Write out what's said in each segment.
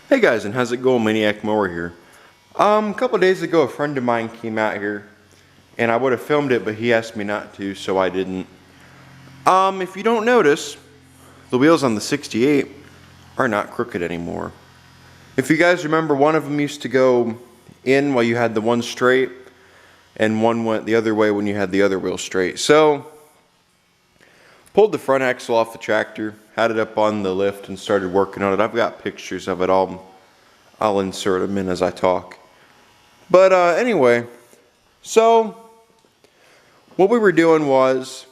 Hey guys, and how's it going? Maniac Mower here. A couple days ago, a friend of mine came out here, and I would have filmed it, but he asked me not to, so I didn't. If you don't notice, the wheels on the 68 are not crooked anymore. If you guys remember, one of them used to go in while you had the one straight, and one went the other way when you had the other wheel straight. So, pulled the front axle off the tractor, had it up on the lift, and started working on it. I've got pictures of it. I'll insert them in as I talk. But anyway, so what we were doing was,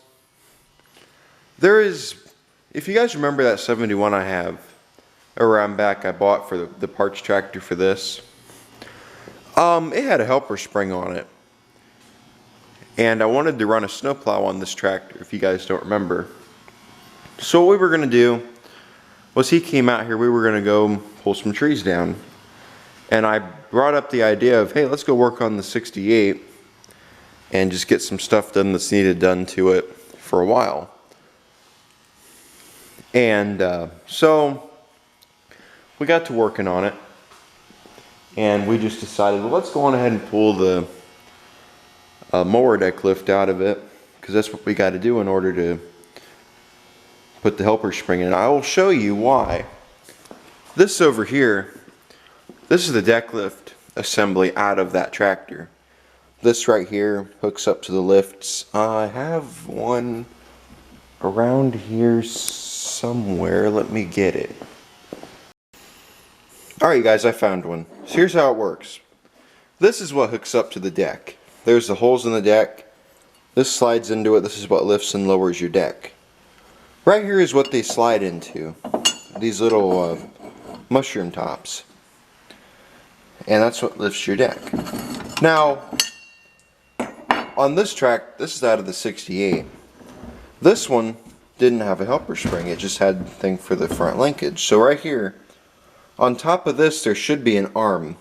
if you guys remember that 71 I have around back I bought for the parts tractor for this, it had a helper spring on it. And I wanted to run a snowplow on this tractor, if you guys don't remember. So what we were going to do was, he came out here, we were going to go pull some trees down. And I brought up the idea of, hey, let's go work on the 68 and just get some stuff done that's needed done to it for a while. And so we got to working on it, and we just decided, well, let's go on ahead and pull the mower deck lift out of it, because that's what we got to do in order to put the helper spring in. I will show you why. This over here, this is the deck lift assembly out of that tractor. This right here hooks up to the lifts. I have one around here somewhere. Let me get it. Alright guys, I found one. So here's how it works. This is what hooks up to the deck. There's the holes in the deck. This slides into it. This is what lifts and lowers your deck. Right here is what they slide into. These little mushroom tops. And that's what lifts your deck. Now, on this track, this is out of the 68. This one didn't have a helper spring. It just had the thing for the front linkage. So right here, on top of this, there should be an arm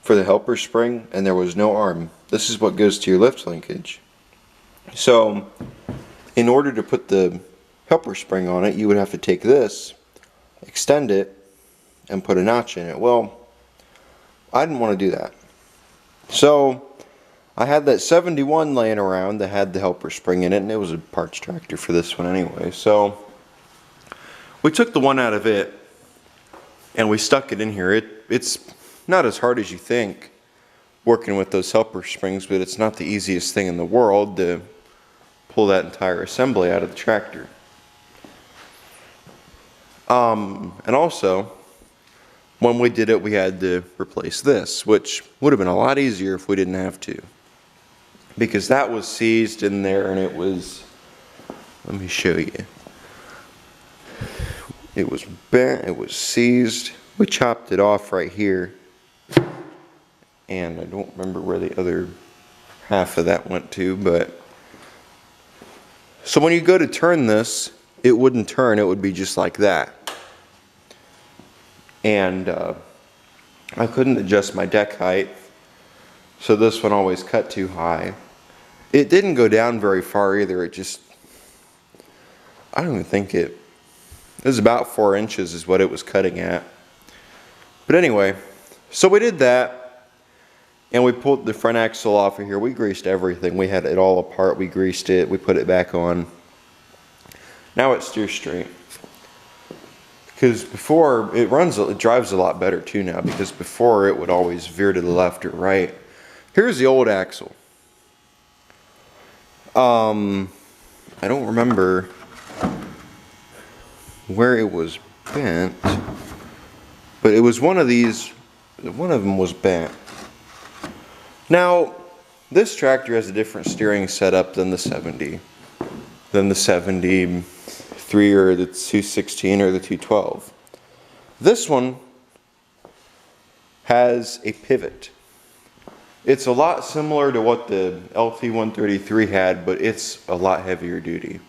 for the helper spring, and there was no arm. This is what goes to your lift linkage. So, in order to put the helper spring on it, you would have to take this, extend it, and put a notch in it. Well, I didn't want to do that. So, I had that 71 laying around that had the helper spring in it, and it was a parts tractor for this one anyway. So, we took the one out of it, and we stuck it in here. It's not as hard as you think working with those helper springs, but it's not the easiest thing in the world to pull that entire assembly out of the tractor. And also, when we did it, we had to replace this, which would have been a lot easier if we didn't have to, because that was seized in there, and it was, let me show you, it was bent, it was seized. We chopped it off right here, and I don't remember where the other half of that went to, but so when you go to turn this, it wouldn't turn, it would be just like that. And I couldn't adjust my deck height, so this one always cut too high. It didn't go down very far either. It just, I don't even think it was about 4 inches is what it was cutting at. But anyway, so we did that, and we pulled the front axle off of here. We greased everything. We had it all apart. We greased it. We put it back on. Now it steers straight. Because before, it drives a lot better too now, because before it would always veer to the left or right. Here's the old axle. I don't remember where it was bent, but it was one of these, one of them was bent. Now, this tractor has a different steering setup than the 73 or the 216 or the 212. This one has a pivot. It's a lot similar to what the LT133 had, but it's a lot heavier duty.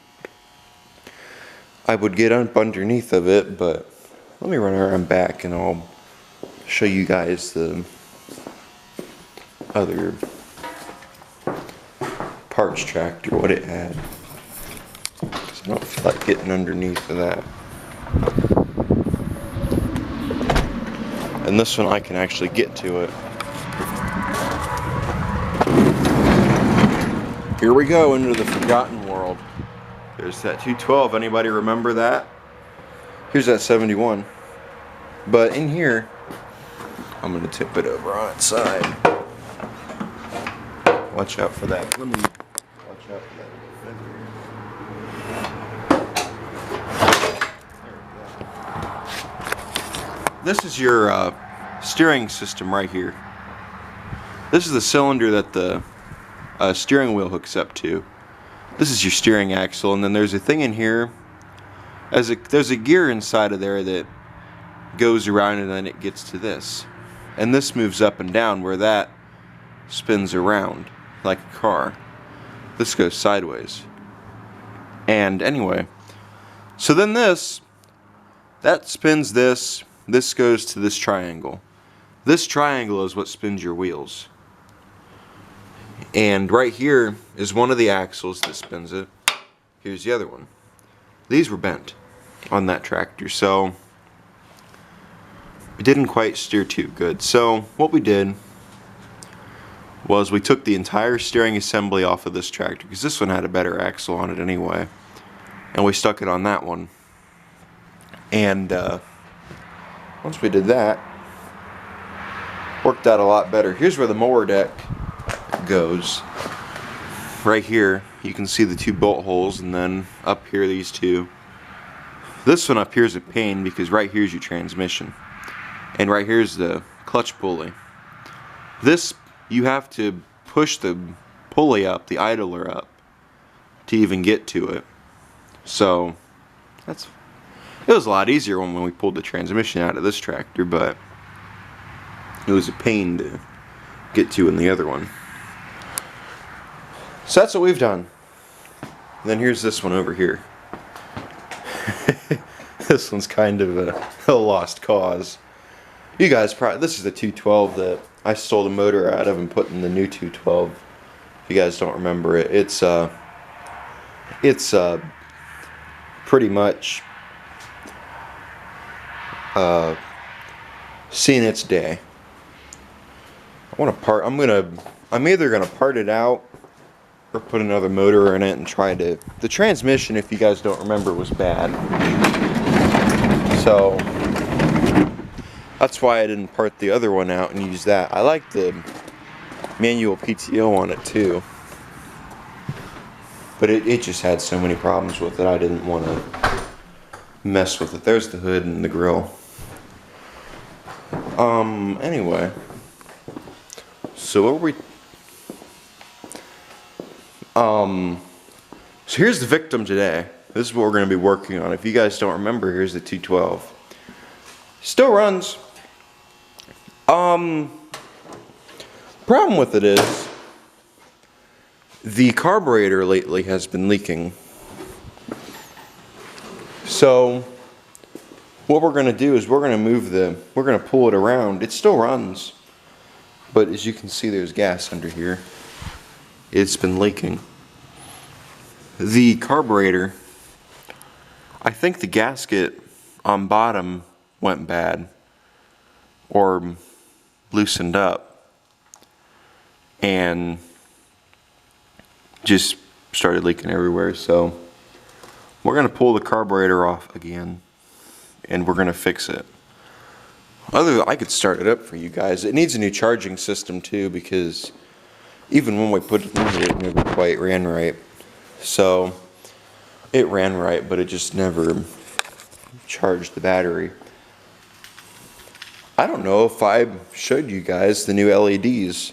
I would get up underneath of it, but let me run around back and I'll show you guys the other parts tractor, what it had. I don't feel like getting underneath of that. And this one I can actually get to it. Here we go into the forgotten world. There's that 212, anybody remember that? Here's that 71. But in here, I'm gonna tip it over on its side. Watch out for that. Let me watch out for that. This is your steering system right here. This is the cylinder that the steering wheel hooks up to. This is your steering axle, and then there's a thing in here. There's a gear inside of there that goes around, and then it gets to this. And this moves up and down where that spins around like a car. This goes sideways. And anyway, so then that spins this. This goes to this triangle. This triangle is what spins your wheels. And right here is one of the axles that spins it. Here's the other one. These were bent on that tractor, so it didn't quite steer too good. So what we did was we took the entire steering assembly off of this tractor, because this one had a better axle on it anyway, and we stuck it on that one. And once we did that, worked out a lot better. Here's where the mower deck goes. Right here you can see the two bolt holes, and then up here these two. This one up here is a pain because right here is your transmission, and right here is the clutch pulley. This, you have to push the pulley up, the idler up, to even get to it. So it was a lot easier when we pulled the transmission out of this tractor, but it was a pain to get to in the other one. So that's what we've done. And then here's this one over here. This one's kind of a lost cause. You guys probably, this is the 212 that I stole the motor out of and put in the new 212. If you guys don't remember it, it's pretty much seen its day. I'm either gonna part it out or put another motor in it and try to. The transmission, if you guys don't remember, was bad, so that's why I didn't part the other one out and use that. I like the manual PTO on it too, but it just had so many problems with it, I didn't want to mess with it. There's the hood and the grill. Anyway, so what were we? So here's the victim today. This is what we're going to be working on. If you guys don't remember, here's the 212. Still runs. Problem with it is the carburetor lately has been leaking. So what we're going to do is we're going to pull it around. It still runs, but as you can see, there's gas under here. It's been leaking. The carburetor, I think the gasket on bottom went bad or loosened up and just started leaking everywhere. So we're going to pull the carburetor off again and we're going to fix it. I could start it up for you guys. It needs a new charging system too, because even when we put it in here, it never quite ran right. So it ran right, but it just never charged the battery. I don't know if I showed you guys the new LEDs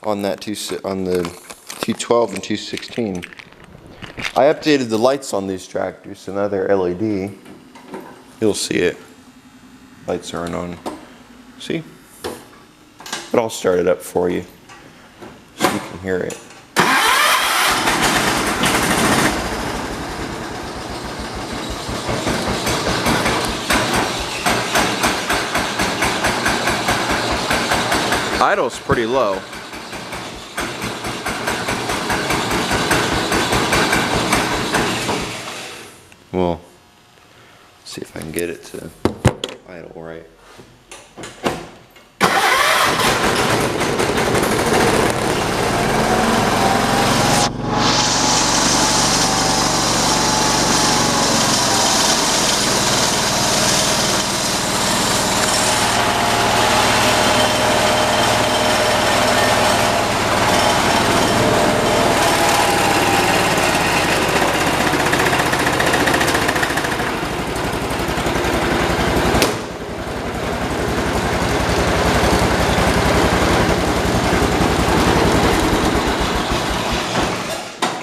on that on the 212 and 216. I updated the lights on these tractors, so now they're LED. You'll see it. Lights aren't on. See? But I'll start it up for you so you can hear it. Idle's pretty low. Well, let's see if I can get it to idle right.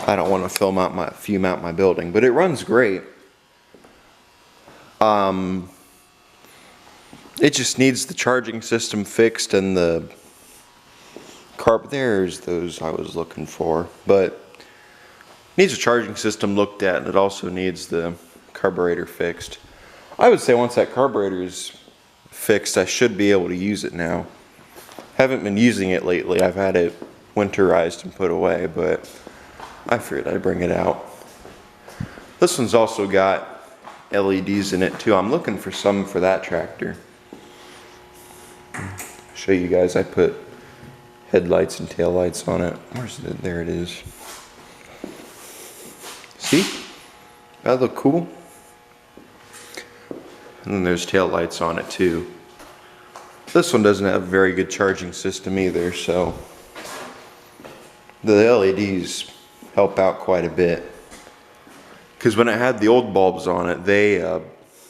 I don't want to fume out my building, but it runs great. It just needs the charging system fixed and the there's those I was looking for, but needs a charging system looked at, and it also needs the carburetor fixed. I would say once that carburetor is fixed, I should be able to use it now. Haven't been using it lately. I've had it winterized and put away, but I figured I'd bring it out. This one's also got LEDs in it too. I'm looking for some for that tractor. Show you guys, I put headlights and taillights on it. Where's it? There it is. See? That look cool? And then there's taillights on it too. This one doesn't have a very good charging system either, so the LEDs help out quite a bit. Because when it had the old bulbs on it,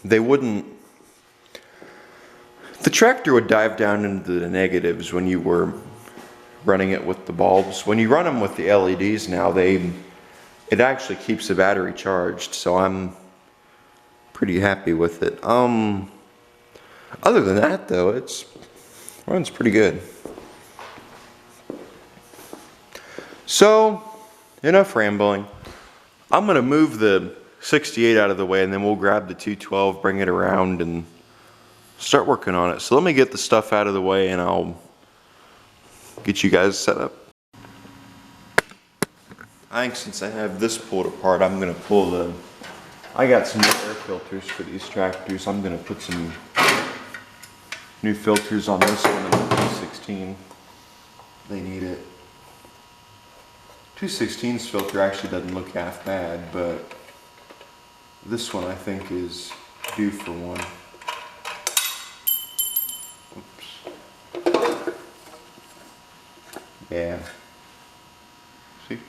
they wouldn't. The tractor would dive down into the negatives when you were running it with the bulbs. When you run them with the LEDs now, it actually keeps the battery charged, so I'm pretty happy with it. Other than that though, it runs pretty good. So, enough rambling. I'm gonna move the 68 out of the way, and then we'll grab the 212, bring it around, and start working on it. So let me get the stuff out of the way, and I'll get you guys set up. I think since I have this pulled apart, I'm gonna pull I got some new air filters for these tractors. I'm gonna put some new filters on this one and the 216. They need it. 216's filter actually doesn't look half bad, but this one I think is due for one. Oops. Yeah. See?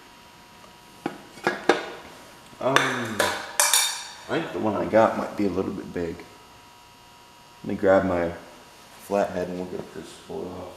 I think the one I got might be a little bit big. Let me grab my flathead and we'll get this pulled off.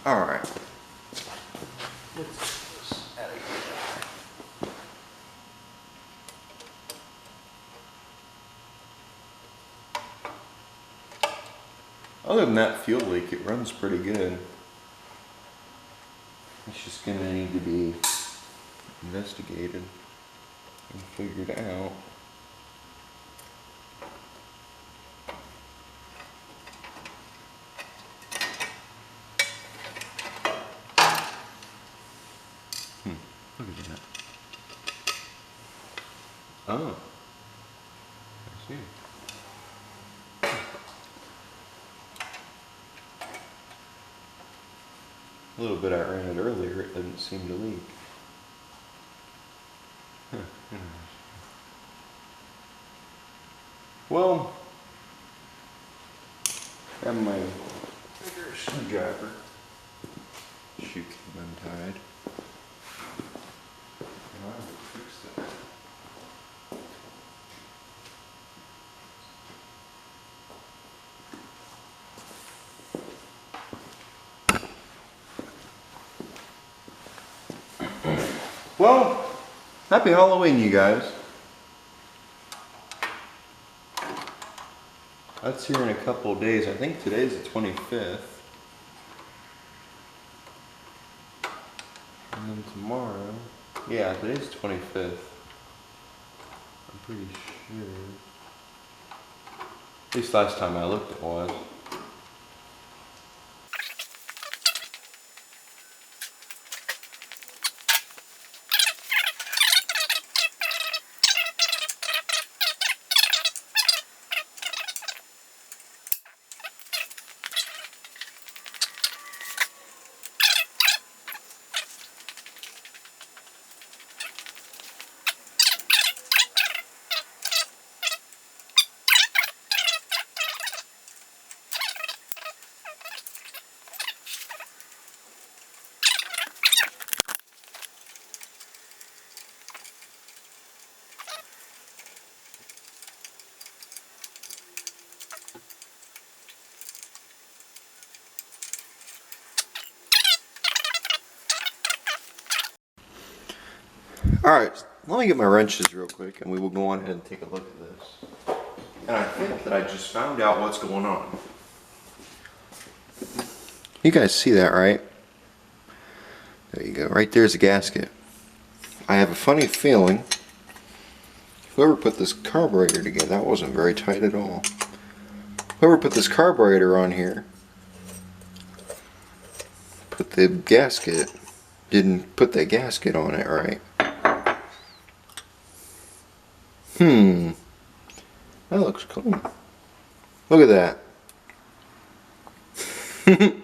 All right. Let's get this out of here. Other than that fuel leak, it runs pretty good. It's just gonna need to be investigated and figured out. Look at that. Oh, I see. A little bit I ran it earlier, it didn't seem to leak. Huh. Well, grab my bigger screwdriver. Shoe came untied. Well, happy Halloween, you guys. That's here in a couple of days. I think today's the 25th. And then tomorrow, yeah, today's the 25th. I'm pretty sure. At least last time I looked it was. Alright, let me get my wrenches real quick and we will go on ahead and take a look at this. And I think that I just found out what's going on. You guys see that, right? There you go. Right there's a gasket. I have a funny feeling whoever put this carburetor together, that wasn't very tight at all. Whoever put this carburetor on here, put the gasket, didn't put that gasket on it right. That looks cool. Look at that.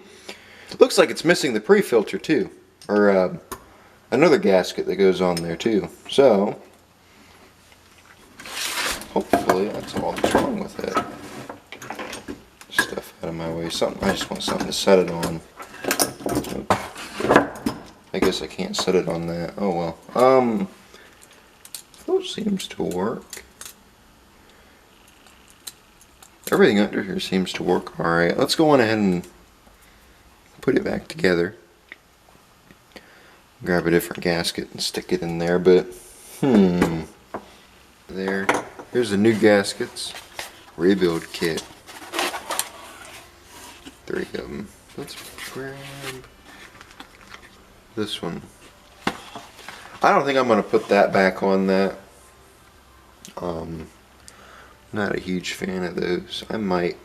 Looks like it's missing the pre-filter too. Or another gasket that goes on there too. So, hopefully that's all that's wrong with it. Stuff out of my way. I just want something to set it on. I guess I can't set it on that. Oh well. That seems to work. Everything under here seems to work alright. Let's go on ahead and put it back together. Grab a different gasket and stick it in there, but there. Here's the new gaskets. Rebuild kit. 3 of them. Let's grab this one. I don't think I'm going to put that back on that. Not a huge fan of those. I might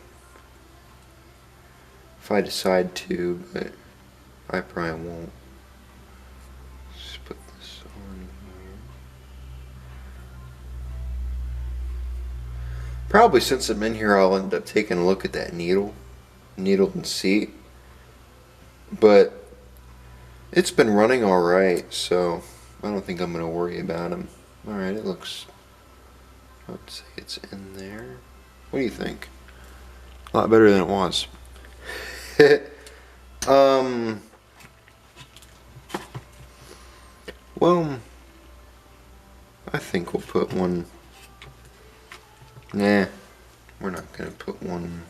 if I decide to, but I probably won't. Just put this on here. Probably since I'm in here I'll end up taking a look at that needle and seat. But it's been running alright, so I don't think I'm going to worry about them. Alright, it looks, let's say it's in there. What do you think? A lot better than it was. Well, I think we'll put one. Nah, we're not going to put one.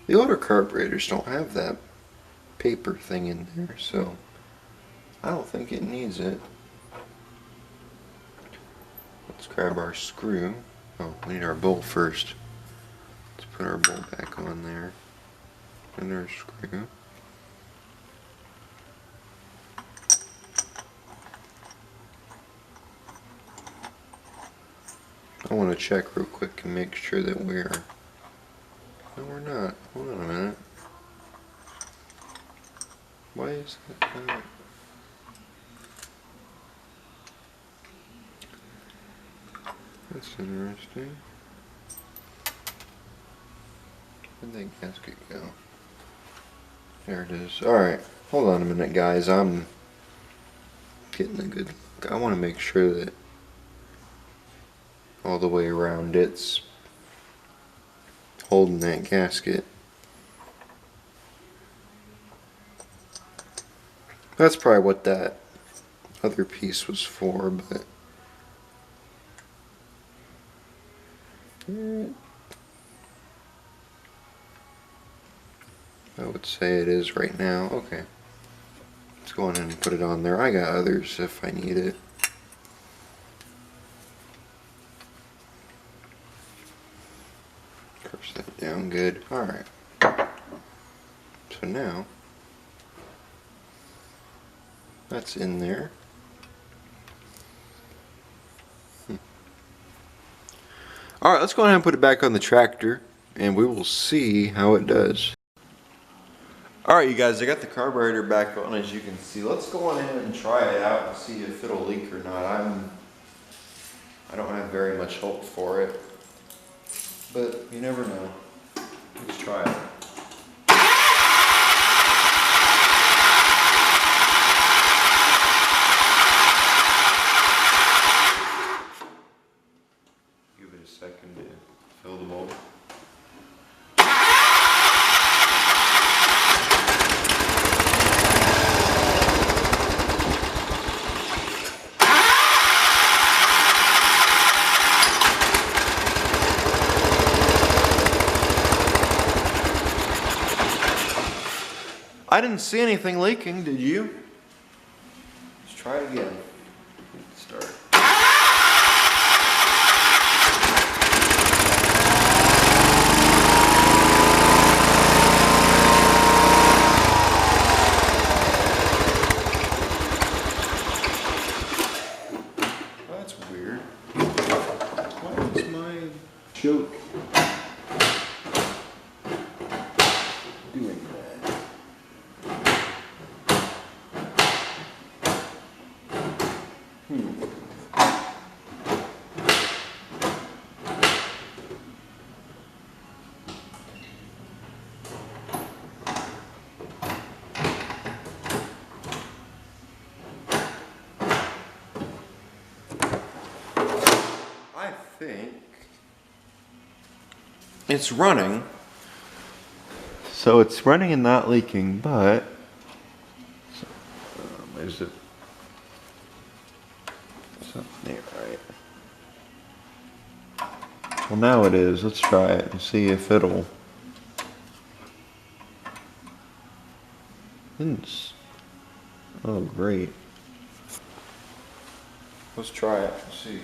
The older carburetors don't have that paper thing in there, so I don't think it needs it. Let's grab our screw. Oh, we need our bolt first. Let's put our bolt back on there. And our screw. I want to check real quick and make sure that we're... No, we're not. Hold on a minute. Why is that not? That's interesting. Where'd that gasket go? There it is. Alright, hold on a minute, guys. I'm getting a good look. I want to make sure that all the way around it's holding that gasket. That's probably what that other piece was for, but I would say it is right now. Okay. Let's go on and put it on there. I got others if I need it. Curse that down good. Alright. So now, that's in there. Alright, let's go ahead and put it back on the tractor and we will see how it does. Alright you guys, I got the carburetor back on as you can see. Let's go on ahead and try it out and see if it'll leak or not. I don't have very much hope for it, but you never know. Let's try it. Give it a second to fill the mold. I didn't see anything leaking, did you? Let's try it again. Start. That's weird. Why is my choke doing that? I think it's running. So it's running and not leaking, but is it something there, right? Well, now it is. Let's try it and see if it'll. Oh, great. Let's try it and see.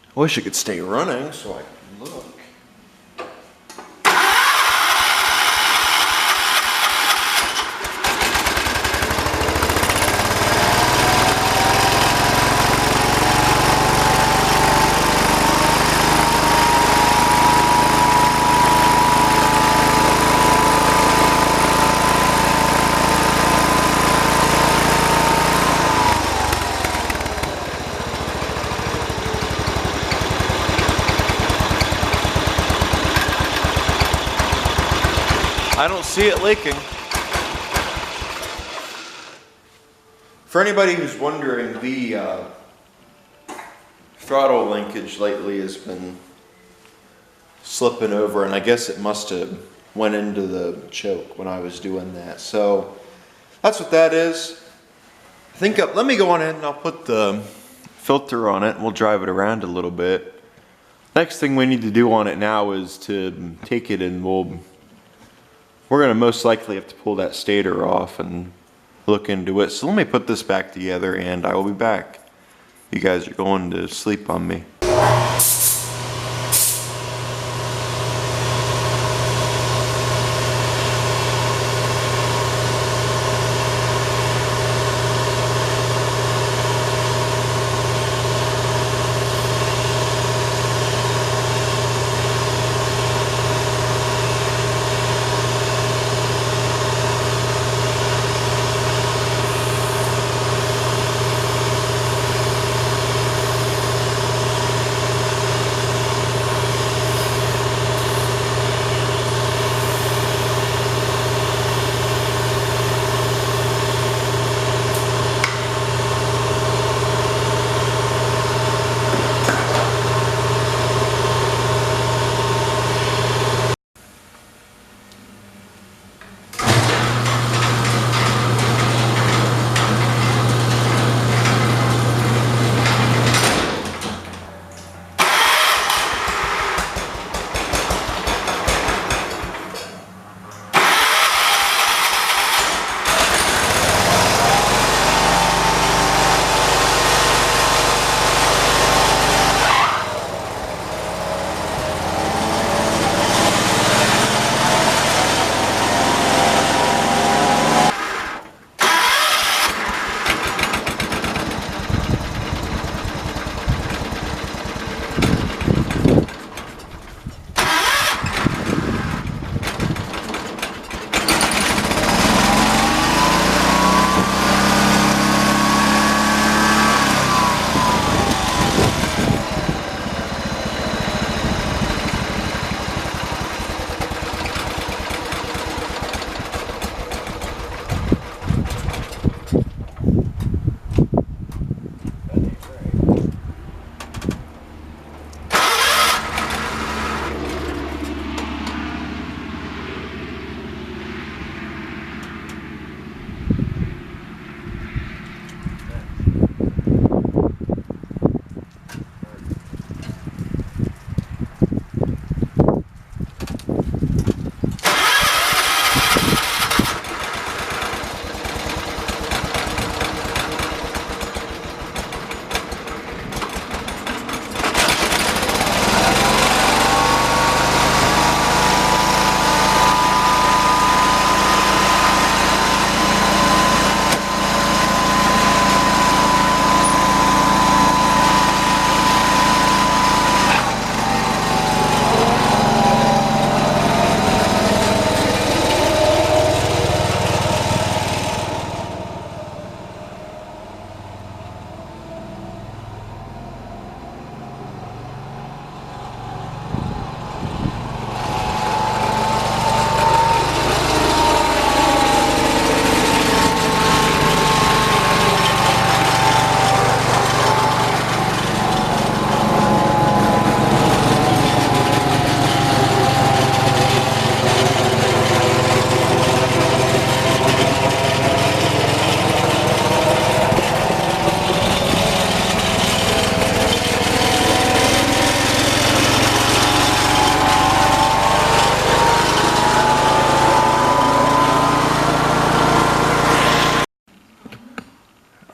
I wish it could stay running so I can look. I don't see it leaking. For anybody who's wondering, the throttle linkage lately has been slipping over, and I guess it must have went into the choke when I was doing that. So that's what that is. I think let me go on in and I'll put the filter on it and we'll drive it around a little bit. Next thing we need to do on it now is to take it and we're going to most likely have to pull that stator off and look into it. So let me put this back together and I will be back. You guys are going to sleep on me.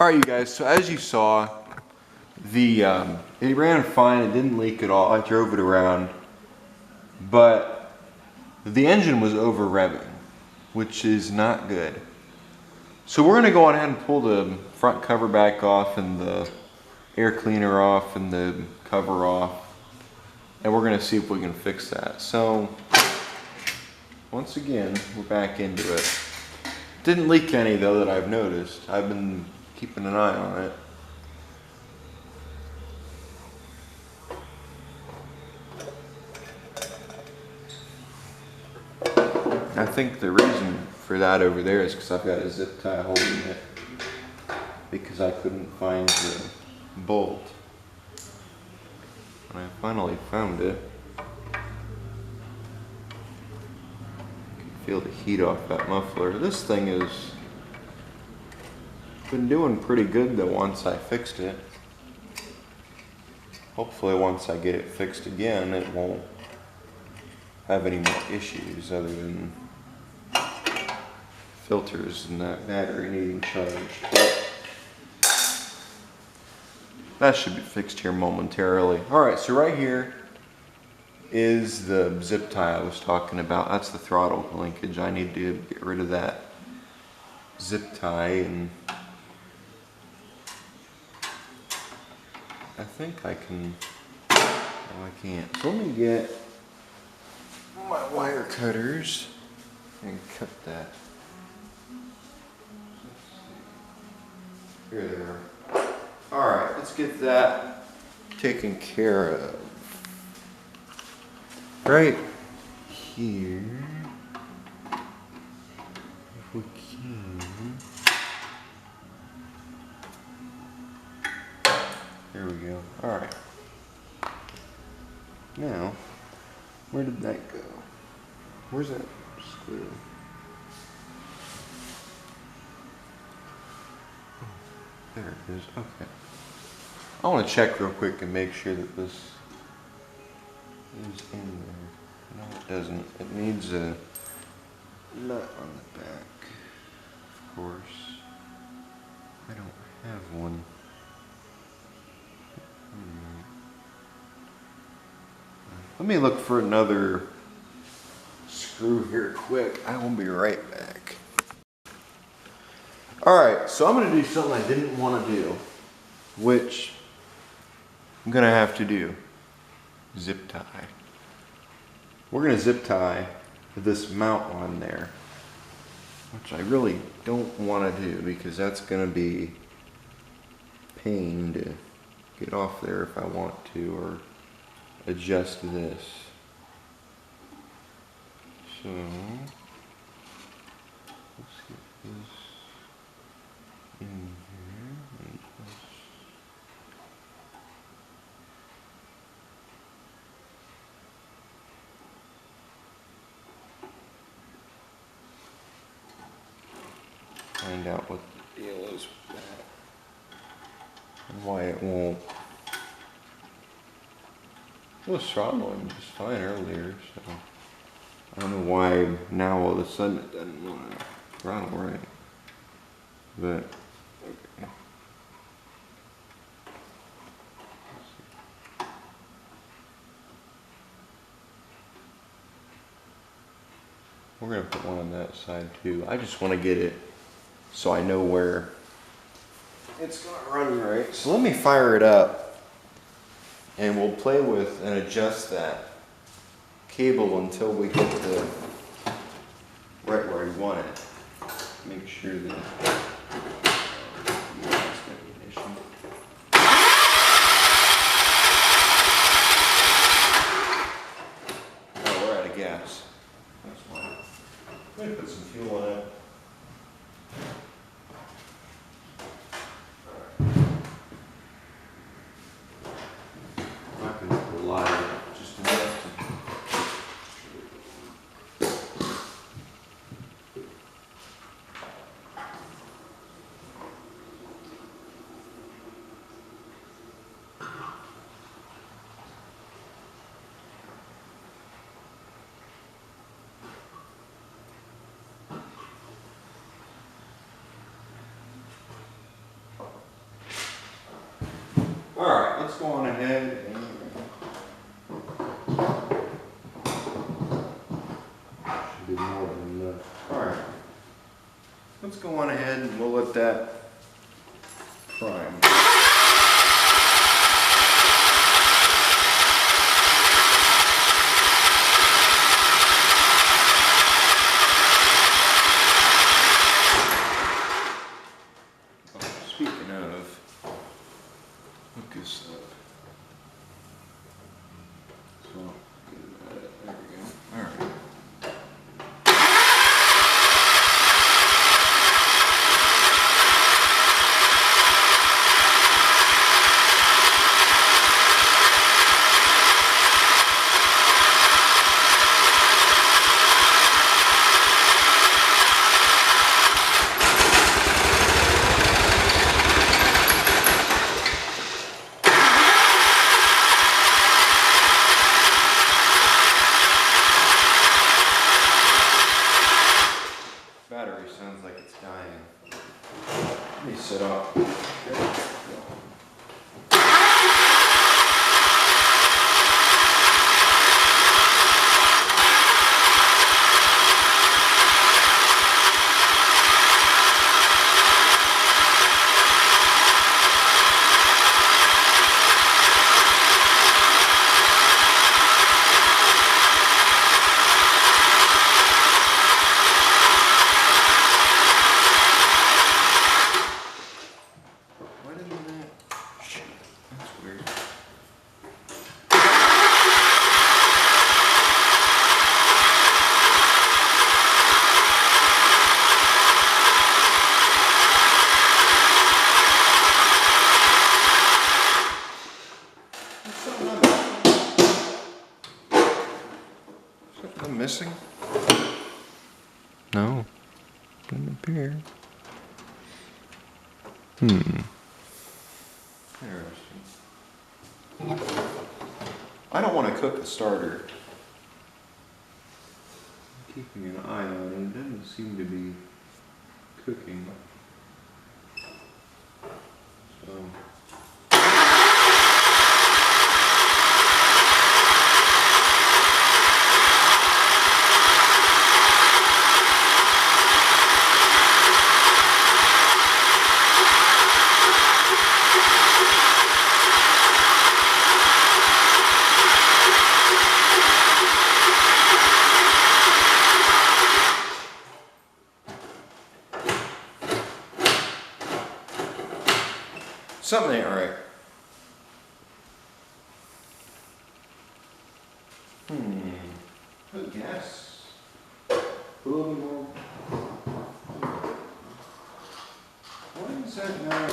Alright, you guys, so as you saw, it ran fine, it didn't leak at all. I drove it around, but the engine was over revving, which is not good. So we're going to go on ahead and pull the front cover back off and the air cleaner off and the cover off, and we're going to see if we can fix that. So once again, we're back into it. Didn't leak any though that I've noticed. I've been keeping an eye on it. I think the reason for that over there is because I've got a zip tie holding it, because I couldn't find the bolt. And I finally found it. You can feel the heat off that muffler. This thing has been doing pretty good though once I fixed it. Hopefully once I get it fixed again, it won't have any more issues other than filters and that battery needing charged. But that should be fixed here momentarily. Alright, so right here is the zip tie I was talking about. That's the throttle linkage. I need to get rid of that zip tie, and I think I can. No, I can't. So let me get my wire cutters and cut that. Here they are. Alright, let's get that taken care of. Right here, if we can. There we go. Alright. Now, where did that go? Where's that screw? There it is. Okay. I want to check real quick and make sure that this is in there. No, it doesn't. It needs a nut on the back. Of course. I don't have one. Let me look for another screw here quick. I will be right back. Alright, so I'm going to do something I didn't want to do, which I'm going to have to do. Zip tie. We're going to zip tie this mount on there, which I really don't want to do because that's going to be pain to get off there if I want to, or adjust this. So let's get this in here and just find out what the deal is with that and why it won't. It was throttling just fine earlier, so I don't know why now all of a sudden it doesn't want to throttle right. But okay. We're gonna put one on that side too. I just want to get it so I know where it's gonna run right. So let me fire it up and we'll play with and adjust that cable until we get the right where we want it. Make sure that oh, we're out of gas. That's why. I'm gonna put some fuel in it. go on ahead and should be more than enough. Alright. Let's go on ahead and we'll let that prime. Speaking of, look this up. So, there we go. Alright. Battery sounds like it's dying. Let me set off. I'm missing? No. Doesn't appear. Interesting. I don't want to cook the starter. I'm keeping an eye on it. It doesn't seem to be cooking. So. Something ain't right. Good guess. Boom. What is that now?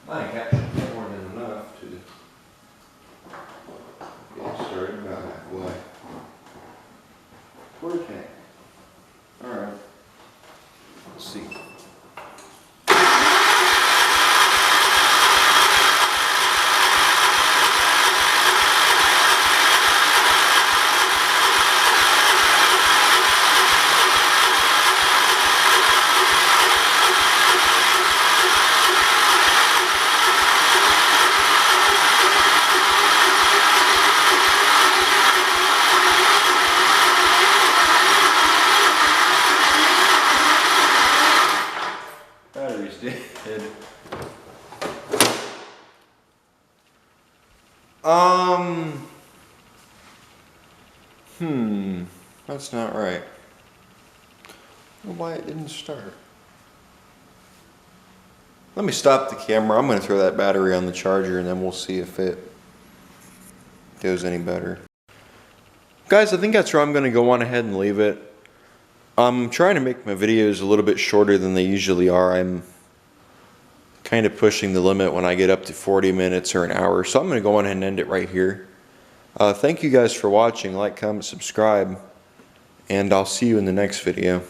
I think that should be more than enough to get started about halfway. Quarter tank. Alright. Let's see. Battery's dead. That's not right. I don't know why it didn't start. Let me stop the camera. I'm going to throw that battery on the charger and then we'll see if it goes any better. Guys, I think that's where I'm going to go on ahead and leave it. I'm trying to make my videos a little bit shorter than they usually are. I'm kind of pushing the limit when I get up to 40 minutes or an hour. So I'm going to go on ahead and end it right here. Thank you guys for watching. Like, comment, subscribe. And I'll see you in the next video.